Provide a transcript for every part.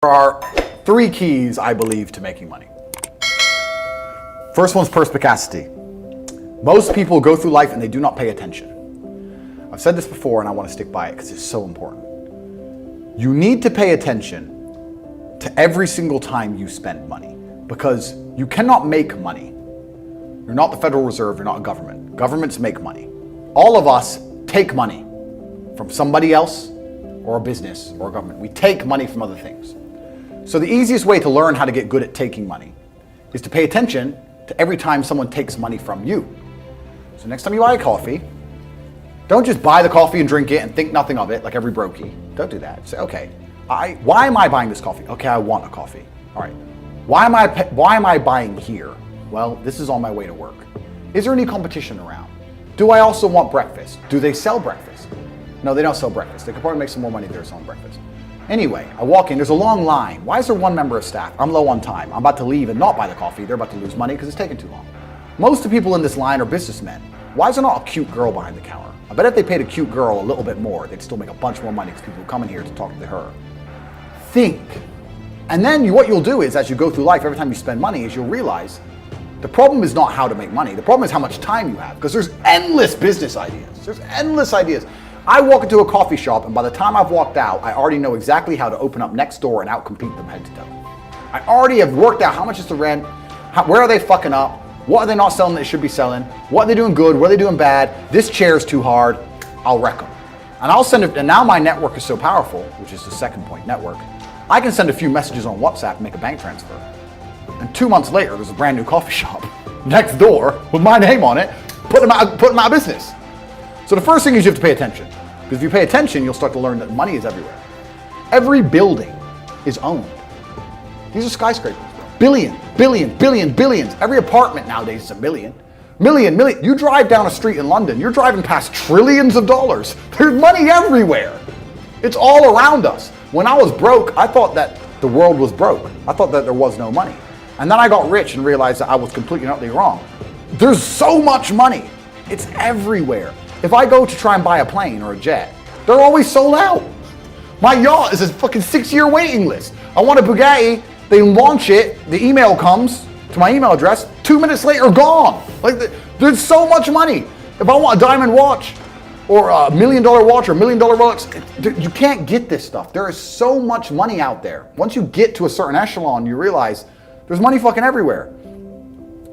There are three keys, I believe, to making money. First one's perspicacity. Most people go through life and they do not pay attention. I've said this before and I want to stick by it because it's so important. You need to pay attention to every single time you spend money because you cannot make money. You're not the Federal Reserve, you're not a government. Governments make money. All of us take money from somebody else or a business or a government. We take money from other things. So the easiest way to learn how to get good at taking money is to pay attention to every time someone takes money from you. So next time you buy a coffee, don't just buy the coffee and drink it and think nothing of it like every brokey. Don't do that. Say, okay, why am I buying this coffee? Okay, I want a coffee. All right. Why am I buying here? Well, this is on my way to work. Is there any competition around? Do I also want breakfast? Do they sell breakfast? No, they don't sell breakfast. They could probably make some more money if they're selling breakfast. Anyway, I walk in, there's a long line. Why is there one member of staff? I'm low on time. I'm about to leave and not buy the coffee. They're about to lose money because it's taking too long. Most of the people in this line are businessmen. Why is there not a cute girl behind the counter? I bet if they paid a cute girl a little bit more, they'd still make a bunch more money because people come in here to talk to her. Think. And then what you'll do is, as you go through life, every time you spend money, is you'll realize the problem is not how to make money. The problem is how much time you have because there's endless business ideas. There's endless ideas. I walk into a coffee shop and by the time I've walked out, I already know exactly how to open up next door and outcompete them head to toe. I already have worked out how much is the rent, where are they fucking up, what are they not selling that they should be selling, what are they doing good, what are they doing bad, this chair's too hard, I'll wreck them. And I'll send it, and now my network is so powerful, which is the second point, network, I can send a few messages on WhatsApp and make a bank transfer. And 2 months later, there's a brand new coffee shop next door with my name on it, putting them out of business. So the first thing is you have to pay attention. Because if you pay attention, you'll start to learn that money is everywhere. Every building is owned. These are skyscrapers. Billions. Every apartment nowadays is a million. Million. You drive down a street in London, you're driving past trillions of dollars. There's money everywhere. It's all around us. When I was broke, I thought that the world was broke. I thought that there was no money. And then I got rich and realized that I was completely and utterly wrong. There's so much money. It's everywhere. If I go to try and buy a plane or a jet, they're always sold out. My yacht is a fucking 6-year waiting list. I want a Bugatti, they launch it, the email comes to my email address, 2 minutes later, gone. Like, there's so much money. If I want a diamond watch, or a $1 million watch, or $1 million Rolex, you can't get this stuff. There is so much money out there. Once you get to a certain echelon, you realize there's money fucking everywhere.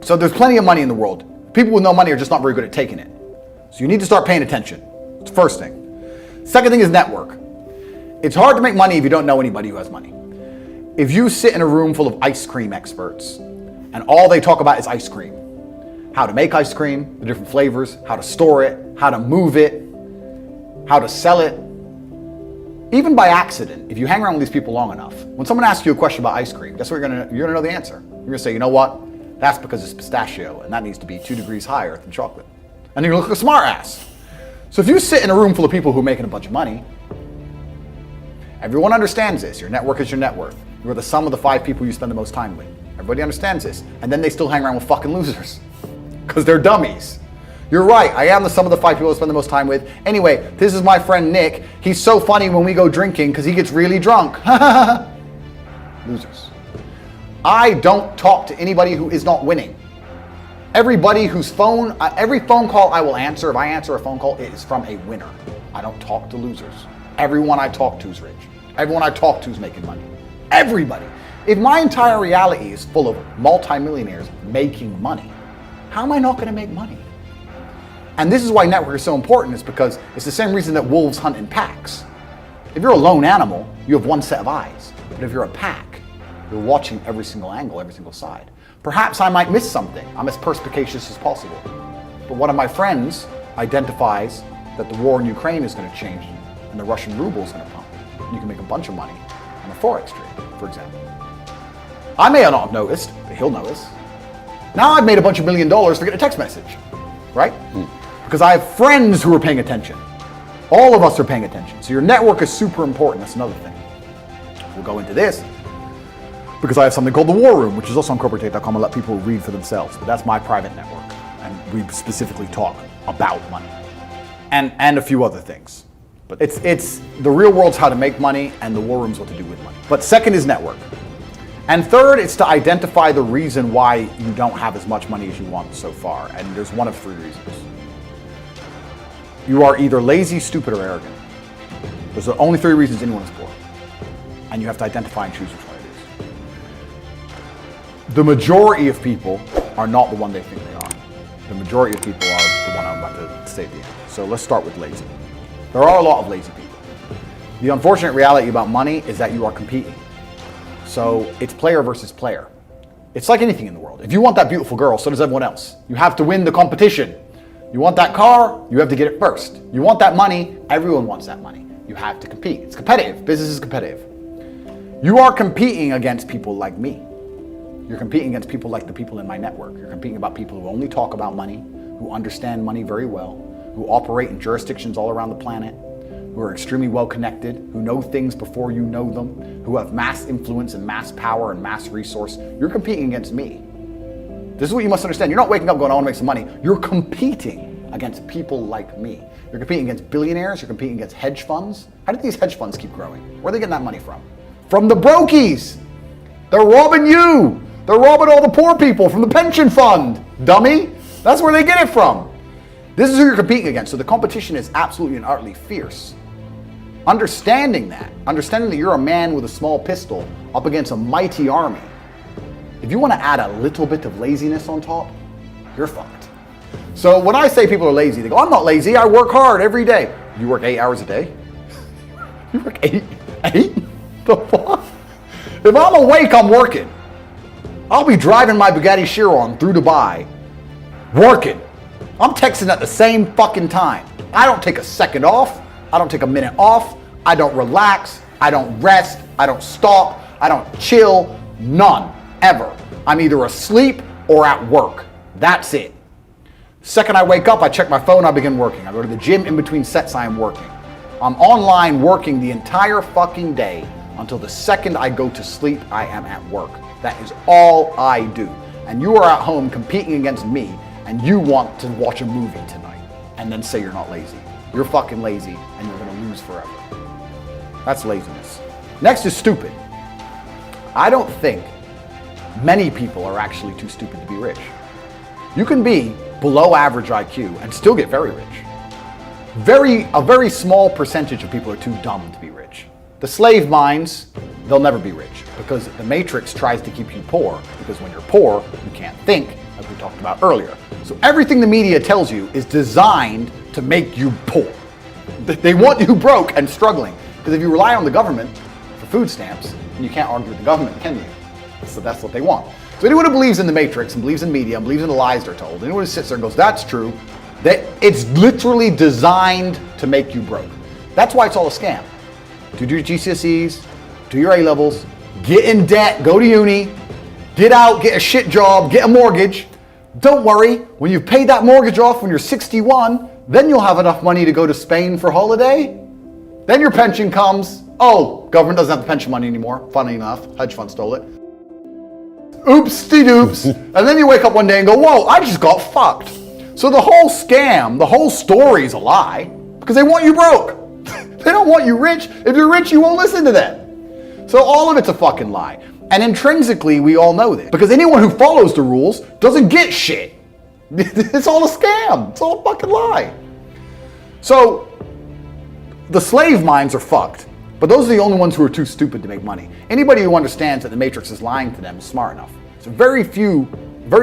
So there's plenty of money in the world. People with no money are just not very good at taking it. So you need to start paying attention. It's the first thing. Second thing is network. It's hard to make money if you don't know anybody who has money. If you sit in a room full of ice cream experts and all they talk about is ice cream, how to make ice cream, the different flavors, how to store it, how to move it, how to sell it, even by accident, if you hang around with these people long enough, when someone asks you a question about ice cream, guess what you're gonna know the answer. You're gonna say, you know what? That's because it's pistachio and that needs to be 2 degrees higher than chocolate. And you're gonna look like a smart ass. So if you sit in a room full of people who are making a bunch of money, everyone understands this. Your network is your net worth. You're the sum of the 5 people you spend the most time with. Everybody understands this. And then they still hang around with fucking losers because they're dummies. You're right, I am the sum of the 5 people I spend the most time with. Anyway, this is my friend Nick. He's so funny when we go drinking because he gets really drunk. Losers. I don't talk to anybody who is not winning. Everybody whose every phone call I will answer, if I answer a phone call, it is from a winner. I don't talk to losers. Everyone I talk to is rich. Everyone I talk to is making money. Everybody. If my entire reality is full of multimillionaires making money, how am I not going to make money? And this is why network is so important, is because it's the same reason that wolves hunt in packs. If you're a lone animal, you have one set of eyes. But if you're a pack, you're watching every single angle, every single side. Perhaps I might miss something. I'm as perspicacious as possible. But one of my friends identifies that the war in Ukraine is going to change and the Russian ruble is going to pump. And you can make a bunch of money on the Forex trade, for example. I may not have noticed, but he'll notice. Now I've made a bunch of $1 million to get a text message, right? Because I have friends who are paying attention. All of us are paying attention. So your network is super important. That's another thing. We'll go into this because I have something called the War Room, which is also on corporatate.com. I let people read for themselves, but that's my private network. And we specifically talk about money and a few other things. But it's the real world's how to make money, and the war room's what to do with money. But second is network. And third, it's to identify the reason why you don't have as much money as you want so far. And there's one of three reasons. You are either lazy, stupid, or arrogant. Those are the only three reasons anyone is poor. And you have to identify and choose which one it is. The majority of people are not the one they think they are. The majority of people are the one I'm about to say at the end. So let's start with lazy. There are a lot of lazy people. The unfortunate reality about money is that you are competing. So it's player versus player. It's like anything in the world. If you want that beautiful girl, so does everyone else. You have to win the competition. You want that car, you have to get it first. You want that money, everyone wants that money. You have to compete. It's competitive. Business is competitive. You are competing against people like me. You're competing against people like the people in my network. You're competing about people who only talk about money, who understand money very well, who operate in jurisdictions all around the planet, who are extremely well connected, who know things before you know them, who have mass influence and mass power and mass resource. You're competing against me. This is what you must understand. You're not waking up going, I want to make some money. You're competing against people like me. You're competing against billionaires. You're competing against hedge funds. How did these hedge funds keep growing? Where are they getting that money from? From the brokies. They're robbing you. They're robbing all the poor people from the pension fund, dummy. That's where they get it from. This is who you're competing against. So the competition is absolutely and utterly fierce. Understanding that you're a man with a small pistol up against a mighty army. If you want to add a little bit of laziness on top, you're fucked. So when I say people are lazy, they go, I'm not lazy, I work hard every day. You work 8 hours a day? You work eight? The fuck? If I'm awake, I'm working. I'll be driving my Bugatti Chiron through Dubai, working. I'm texting at the same fucking time. I don't take a second off. I don't take a minute off. I don't relax. I don't rest. I don't stop. I don't chill. None. Ever. I'm either asleep or at work. That's it. Second I wake up, I check my phone, I begin working. I go to the gym, in between sets I am working. I'm online working the entire fucking day until the second I go to sleep, I am at work. That is all I do. And you are at home competing against me, and you want to watch a movie tonight and then say you're not lazy. You're fucking lazy and you're gonna lose forever. That's laziness. Next is stupid. I don't think many people are actually too stupid to be rich. You can be below average IQ and still get very rich. A very small percentage of people are too dumb to be rich. The slave minds, they'll never be rich because the matrix tries to keep you poor, because when you're poor, you can't think, as we talked about earlier. So everything the media tells you is designed to make you poor. They want you broke and struggling, because if you rely on the government for food stamps, then you can't argue with the government, can you? So that's what they want. So anyone who believes in the matrix and believes in media and believes in the lies they're told, anyone who sits there and goes, that's true, that it's literally designed to make you broke. That's why it's all a scam. Do your GCSEs, do your A-levels, get in debt, go to uni, get out, get a shit job, get a mortgage. Don't worry, when you've paid that mortgage off when you're 61, then you'll have enough money to go to Spain for holiday. Then your pension comes. Oh, government doesn't have the pension money anymore. Funny enough, hedge fund stole it. Oopsie-doops. And then you wake up one day and go, whoa, I just got fucked. So the whole scam, the whole story is a lie because they want you broke. They don't want you rich. If you're rich, you won't listen to them. So all of it's a fucking lie. And intrinsically, we all know this because anyone who follows the rules doesn't get shit. It's all a scam. It's all a fucking lie. So the slave minds are fucked, but those are the only ones who are too stupid to make money. Anybody who understands that the matrix is lying to them is smart enough. So very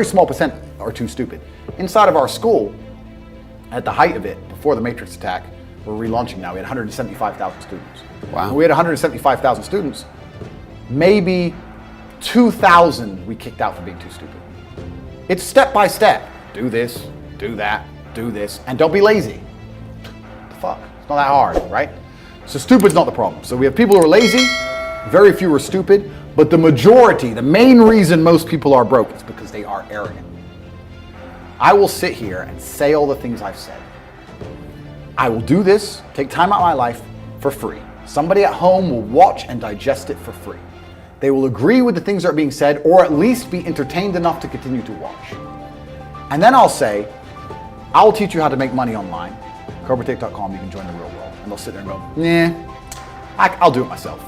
small percent are too stupid. Inside of our school, at the height of it, before the matrix attack, we're relaunching now, we had 175,000 students. Wow. When we had 175,000 students, maybe 2,000 we kicked out for being too stupid. It's step by step. Do this, do that, do this, and don't be lazy. What the fuck? It's not that hard, right? So stupid's not the problem. So we have people who are lazy, very few are stupid, but the majority, the main reason most people are broke is because they are arrogant. I will sit here and say all the things I've said. I will do this, take time out of my life for free. Somebody at home will watch and digest it for free. They will agree with the things that are being said, or at least be entertained enough to continue to watch. And then I'll say, I'll teach you how to make money online. CobraTake.com, you can join the real world. And they'll sit there and go, nah, I'll do it myself.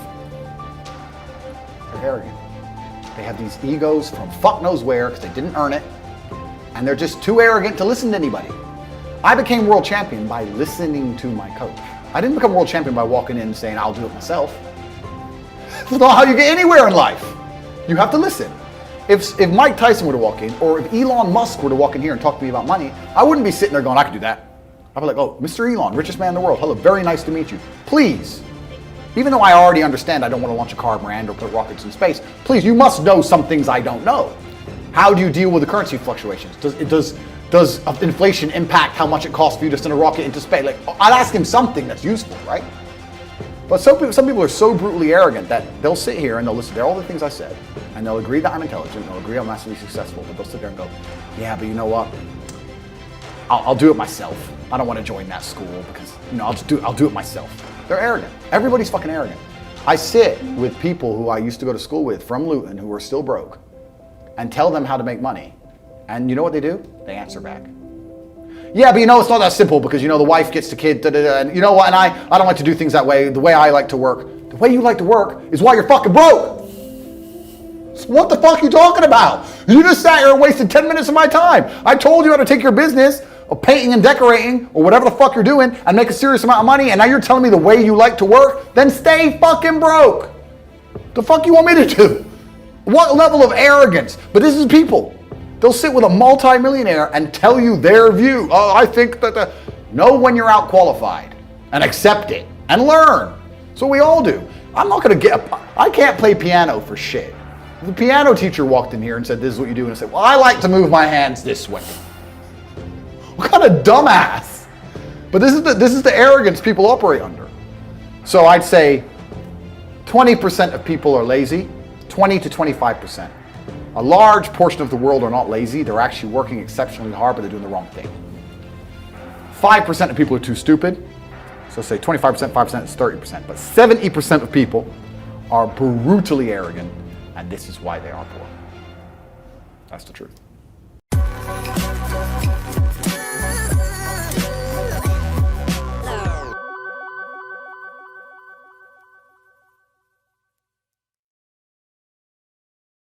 They're arrogant. They have these egos from fuck knows where because they didn't earn it. And they're just too arrogant to listen to anybody. I became world champion by listening to my coach. I didn't become world champion by walking in and saying, I'll do it myself. That's not how you get anywhere in life. You have to listen. If Mike Tyson were to walk in, or if Elon Musk were to walk in here and talk to me about money, I wouldn't be sitting there going, I could do that. I'd be like, oh, Mr. Elon, richest man in the world. Hello, very nice to meet you. Please, even though I already understand I don't want to launch a car brand or put rockets in space, please, you must know some things I don't know. How do you deal with the currency fluctuations? Does inflation impact how much it costs for you to send a rocket into space? Like, I'd ask him something that's useful, right? But some people are so brutally arrogant that they'll sit here and they'll listen to all the things I said, and they'll agree that I'm intelligent, they'll agree I'm massively successful, but they'll sit there and go, yeah, but you know what? I'll do it myself. I don't want to join that school because, I'll do it myself. They're arrogant. Everybody's fucking arrogant. I sit with people who I used to go to school with from Luton who are still broke and tell them how to make money. And you know what they do? They answer back. Yeah, but it's not that simple because, the wife gets the kid, and you know what, and I don't like to do things that way. The way I like to work, the way you like to work is why you're fucking broke. So what the fuck are you talking about? You just sat here and wasted 10 minutes of my time. I told you how to take your business of painting and decorating or whatever the fuck you're doing and make a serious amount of money, and now you're telling me the way you like to work? Then stay fucking broke. The fuck you want me to do? What level of arrogance? But this is people. They'll sit with a multi-millionaire and tell you their view. Oh, I think that know when you're out qualified and accept it and learn. So we all do. I can't play piano for shit. If the piano teacher walked in here and said, this is what you do, and I said, well, I like to move my hands this way. What kind of dumbass? But this is the arrogance people operate under. So I'd say 20% of people are lazy, 20 to 25%. A large portion of the world are not lazy. They're actually working exceptionally hard, but they're doing the wrong thing. 5% of people are too stupid. So say 25%, 5% is 30%. But 70% of people are brutally arrogant, and this is why they are poor. That's the truth.